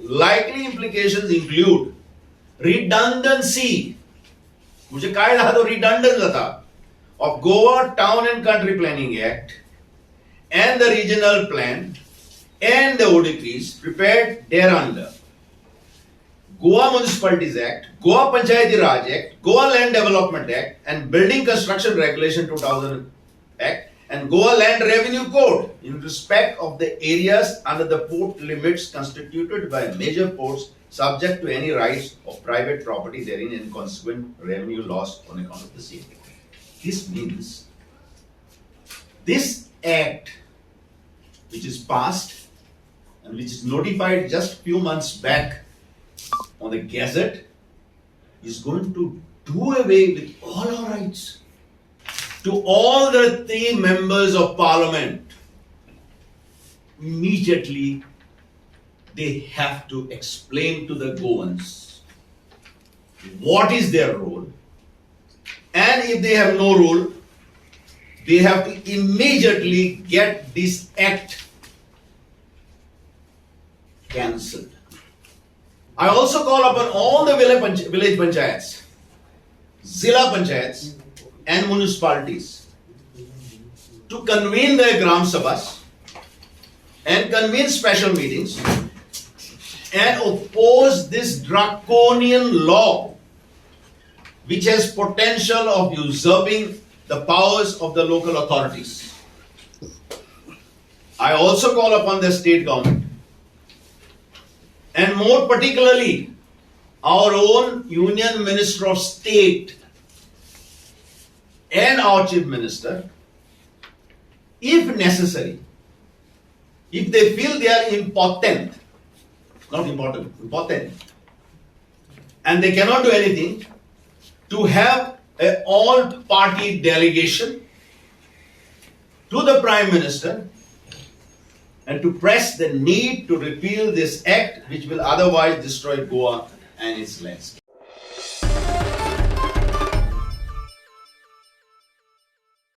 likely implications include redundancy. मुझे काय झाला तो redundant जाता of Goa Town and Country Planning Act and the regional plan and the ODPs prepared thereunder. Goa Municipalities Act, Goa Panchayati Raj Act, Goa Land Development Act and Building Construction Regulation 2000 Act and Goa Land Revenue Code in respect of the areas under the port limits constituted by major ports subject to any rights of private property therein and consequent revenue loss on account of the same. This means this act which is passed and which is notified just few months back on the Gazette is going to do away with all our rights. To all the 3 members of parliament, immediately they have to explain to the Goans what is their role, and if they have no role, they have to immediately get this act cancelled. I also call upon all the village panchayats, zilla panchayats and municipalities to convene their gram sabhas and convene special meetings and oppose this draconian law which has potential of usurping the powers of the local authorities. I also call upon the state government and more particularly our own Union Minister of State and our Chief Minister, if necessary, if they feel they are impotent, not important, impotent, and they cannot do anything, to have an all-party delegation to the Prime Minister and to press the need to repeal this act which will otherwise destroy Goa and its landscape.